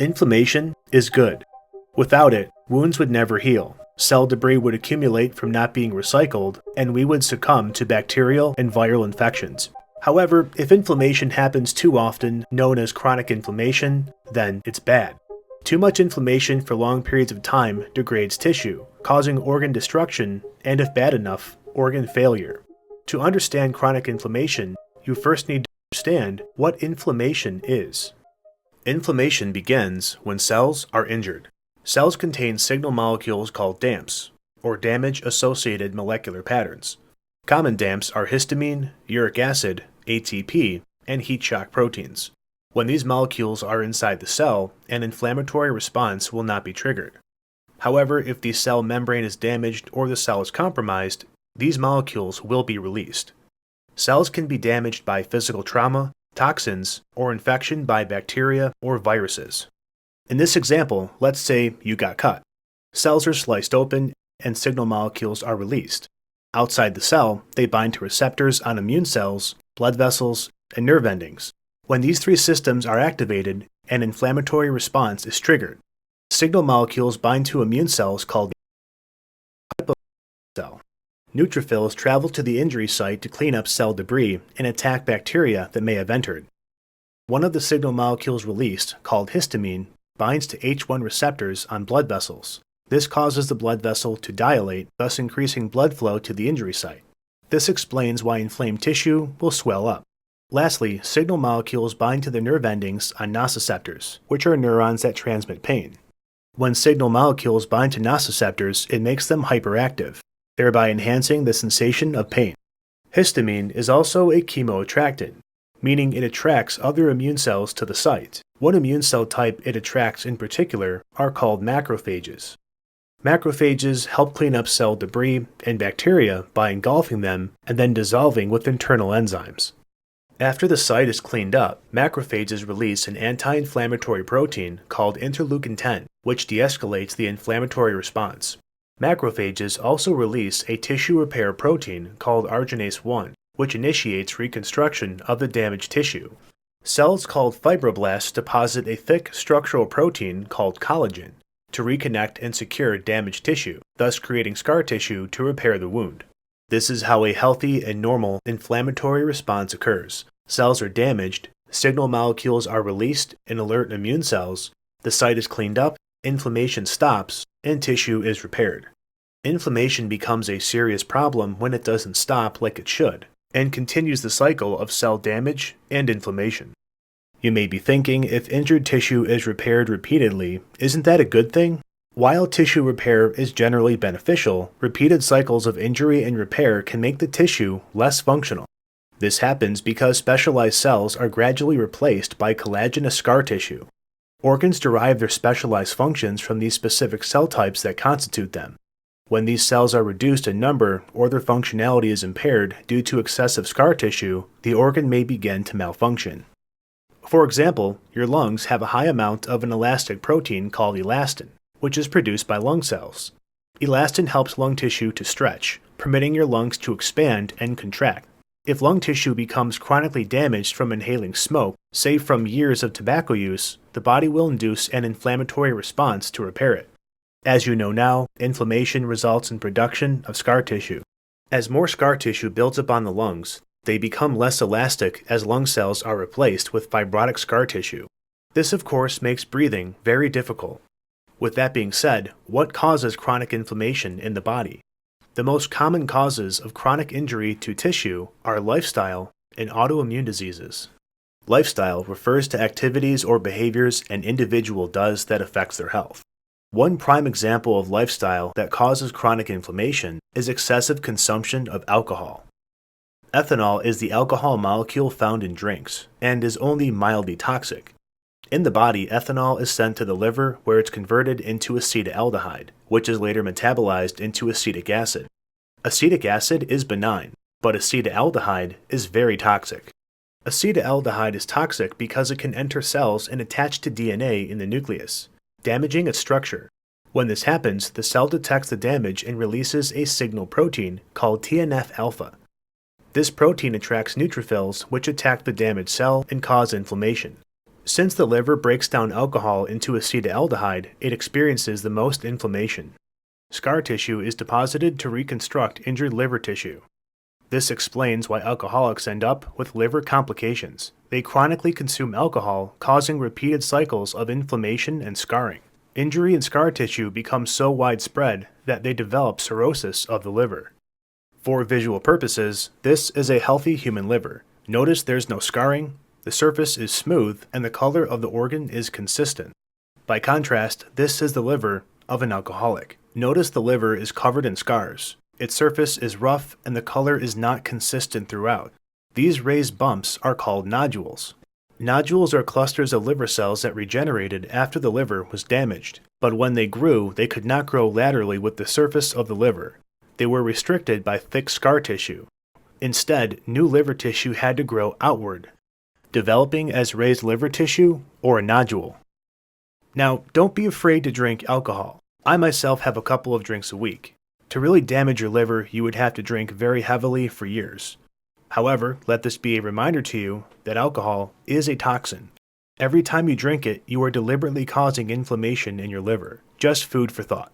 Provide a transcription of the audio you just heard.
Inflammation is good. Without it, wounds would never heal, cell debris would accumulate from not being recycled, and we would succumb to bacterial and viral infections. However, if inflammation happens too often, known as chronic inflammation, then it's bad. Too much inflammation for long periods of time degrades tissue, causing organ destruction and, if bad enough, organ failure. To understand chronic inflammation, you first need to understand what inflammation is. Inflammation begins when cells are injured. Cells contain signal molecules called DAMPs, or damage-associated molecular patterns. Common DAMPs are histamine, uric acid, ATP, and heat shock proteins. When these molecules are inside the cell, an inflammatory response will not be triggered. However, if the cell membrane is damaged or the cell is compromised, these molecules will be released. Cells can be damaged by physical trauma, toxins, or infection by bacteria or viruses. In this example, let's say you got cut. Cells are sliced open and signal molecules are released. Outside the cell, they bind to receptors on immune cells, blood vessels, and nerve endings. When these three systems are activated, an inflammatory response is triggered. Signal molecules bind to immune cells called cell. Neutrophils travel to the injury site to clean up cell debris and attack bacteria that may have entered. One of the signal molecules released, called histamine, binds to H1 receptors on blood vessels. This causes the blood vessel to dilate, thus increasing blood flow to the injury site. This explains why inflamed tissue will swell up. Lastly, signal molecules bind to the nerve endings on nociceptors, which are neurons that transmit pain. When signal molecules bind to nociceptors, it makes them hyperactive, thereby enhancing the sensation of pain. Histamine is also a chemoattractant, meaning it attracts other immune cells to the site. One immune cell type it attracts in particular are called macrophages. Macrophages help clean up cell debris and bacteria by engulfing them and then dissolving with internal enzymes. After the site is cleaned up, macrophages release an anti-inflammatory protein called interleukin-10, which de-escalates the inflammatory response. Macrophages also release a tissue repair protein called arginase 1, which initiates reconstruction of the damaged tissue. Cells called fibroblasts deposit a thick structural protein called collagen to reconnect and secure damaged tissue, thus creating scar tissue to repair the wound. This is how a healthy and normal inflammatory response occurs. Cells are damaged, signal molecules are released in alert immune cells, the site is cleaned up, inflammation stops, and tissue is repaired. Inflammation becomes a serious problem when it doesn't stop like it should, and continues the cycle of cell damage and inflammation. You may be thinking, if injured tissue is repaired repeatedly, isn't that a good thing? While tissue repair is generally beneficial, repeated cycles of injury and repair can make the tissue less functional. This happens because specialized cells are gradually replaced by collagenous scar tissue. Organs derive their specialized functions from these specific cell types that constitute them. When these cells are reduced in number or their functionality is impaired due to excessive scar tissue, the organ may begin to malfunction. For example, your lungs have a high amount of an elastic protein called elastin, which is produced by lung cells. Elastin helps lung tissue to stretch, permitting your lungs to expand and contract. If lung tissue becomes chronically damaged from inhaling smoke, say from years of tobacco use, the body will induce an inflammatory response to repair it. As you know now, inflammation results in production of scar tissue. As more scar tissue builds up on the lungs, they become less elastic as lung cells are replaced with fibrotic scar tissue. This, of course, makes breathing very difficult. With that being said, what causes chronic inflammation in the body? The most common causes of chronic injury to tissue are lifestyle and autoimmune diseases. Lifestyle refers to activities or behaviors an individual does that affects their health. One prime example of lifestyle that causes chronic inflammation is excessive consumption of alcohol. Ethanol is the alcohol molecule found in drinks and is only mildly toxic. In the body, ethanol is sent to the liver where it's converted into acetaldehyde, which is later metabolized into acetic acid. Acetic acid is benign, but acetaldehyde is very toxic. Acetaldehyde is toxic because it can enter cells and attach to DNA in the nucleus, damaging its structure. When this happens, the cell detects the damage and releases a signal protein called TNF-alpha. This protein attracts neutrophils which attack the damaged cell and cause inflammation. Since the liver breaks down alcohol into acetaldehyde, it experiences the most inflammation. Scar tissue is deposited to reconstruct injured liver tissue. This explains why alcoholics end up with liver complications. They chronically consume alcohol, causing repeated cycles of inflammation and scarring. Injury and scar tissue become so widespread that they develop cirrhosis of the liver. For visual purposes, this is a healthy human liver. Notice there's no scarring, the surface is smooth, and the color of the organ is consistent. By contrast, this is the liver of an alcoholic. Notice the liver is covered in scars. Its surface is rough and the color is not consistent throughout. These raised bumps are called nodules. Nodules are clusters of liver cells that regenerated after the liver was damaged, but when they grew, they could not grow laterally with the surface of the liver. They were restricted by thick scar tissue. Instead, new liver tissue had to grow outward, developing as raised liver tissue or a nodule. Now, don't be afraid to drink alcohol. I myself have a couple of drinks a week. To really damage your liver, you would have to drink very heavily for years. However, let this be a reminder to you that alcohol is a toxin. Every time you drink it, you are deliberately causing inflammation in your liver. Just food for thought.